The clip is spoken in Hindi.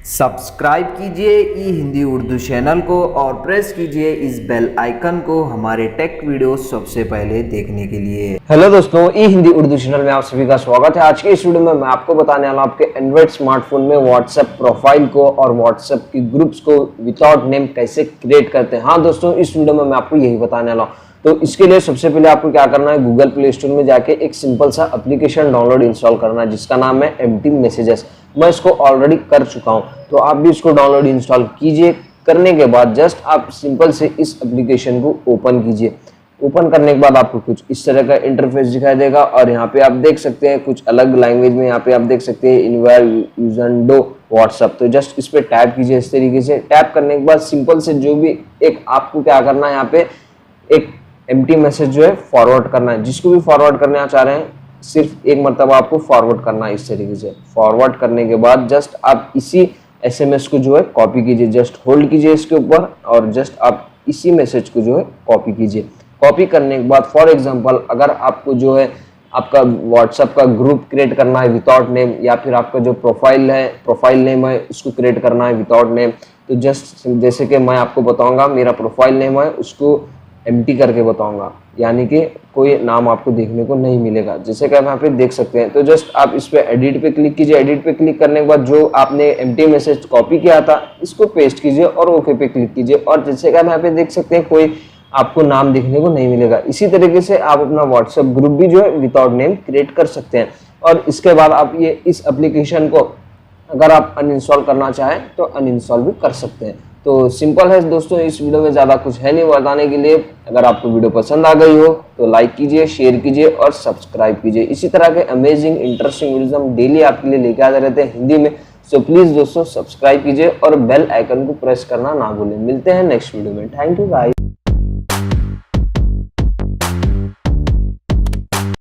सब्सक्राइब कीजिए ई हिंदी उर्दू चैनल को और प्रेस कीजिए इस बेल आइकन को हमारे टेक वीडियो सबसे पहले देखने के लिए। हेलो दोस्तों, ई हिंदी उर्दू चैनल में आप सभी का स्वागत है। आज के इस वीडियो में मैं आपको बताने वाला हूं आपके एंड्रॉइड स्मार्टफोन में व्हाट्सएप प्रोफाइल को और व्हाट्सएप की ग्रुप्स को विदाउट नेम कैसे क्रिएट करते हैं। हाँ दोस्तों, इस वीडियो में मैं आपको यही बताने वाला हूँ। तो इसके लिए सबसे पहले आपको क्या करना है, गूगल प्ले स्टोर में जाके एक सिंपल सा एप्लीकेशन डाउनलोड इंस्टॉल करना है जिसका नाम है एम्प्टी मैसेजेस। मैं इसको ऑलरेडी कर चुका हूं, तो आप भी इसको डाउनलोड इंस्टॉल कीजिए। करने के बाद जस्ट आप सिंपल से इस एप्लीकेशन को ओपन कीजिए। ओपन करने के बाद आपको कुछ इस तरह का इंटरफेस दिखाई देगा और यहाँ पे आप देख सकते हैं कुछ अलग लैंग्वेज में। यहाँ पे आप देख सकते हैं इनवायर यूजंडो व्हाट्सएप, तो जस्ट इस पे टैप कीजिए। इस तरीके से टैप करने के बाद सिंपल से जो भी एक आपको क्या करना है, यहाँ पे एक एम्प्टी मैसेज जो है फॉरवर्ड करना है। जिसको भी फॉरवर्ड करना चाह रहे हैं सिर्फ एक मरतबा आपको फॉरवर्ड करना है। इस तरीके से फॉरवर्ड करने के बाद जस्ट आप इसी एसएमएस को जो है कॉपी कीजिए। जस्ट होल्ड कीजिए इसके ऊपर और जस्ट आप इसी मैसेज को जो है कॉपी कीजिए। कॉपी करने के बाद फॉर एग्जांपल अगर आपको जो है आपका व्हाट्सएप का ग्रुप क्रिएट करना है विदाउट नेम, या फिर आपका जो प्रोफाइल नेम है उसको क्रिएट करना है विदाउट नेम, तो जस्ट जैसे कि मैं आपको बताऊंगा मेरा प्रोफाइल नेम है उसको एम्प्टी करके बताऊंगा, यानी कि कोई नाम आपको देखने को नहीं मिलेगा। जैसे कि आप यहाँ पे देख सकते हैं, तो जस्ट आप इस पे एडिट पे क्लिक कीजिए। एडिट पे क्लिक करने के बाद जो आपने एम्प्टी मैसेज कॉपी किया था इसको पेस्ट कीजिए और ओके पे क्लिक कीजिए। और जैसे कि आप यहाँ पे देख सकते हैं कोई आपको नाम देखने को नहीं मिलेगा। इसी तरीके से आप अपना व्हाट्सएप ग्रुप भी जो है विदाउट नेम क्रिएट कर सकते हैं। और इसके बाद आप ये इस एप्लीकेशन को अगर आप अनइंस्टॉल करना चाहें तो अनइंस्टॉल भी कर सकते हैं। तो सिंपल है दोस्तों, इस वीडियो में ज़्यादा कुछ है नहीं बताने के लिए। अगर आपको वीडियो पसंद आ गई हो तो लाइक कीजिए, शेयर कीजिए और सब्सक्राइब कीजिए। इसी तरह के अमेजिंग इंटरेस्टिंग वीडियोस हम डेली आपके लिए लेके आते रहते हैं हिंदी में। सो प्लीज़ दोस्तों सब्सक्राइब कीजिए और बेल आइकन को प्रेस करना ना भूलें। मिलते हैं नेक्स्ट वीडियो में। Thank you guys.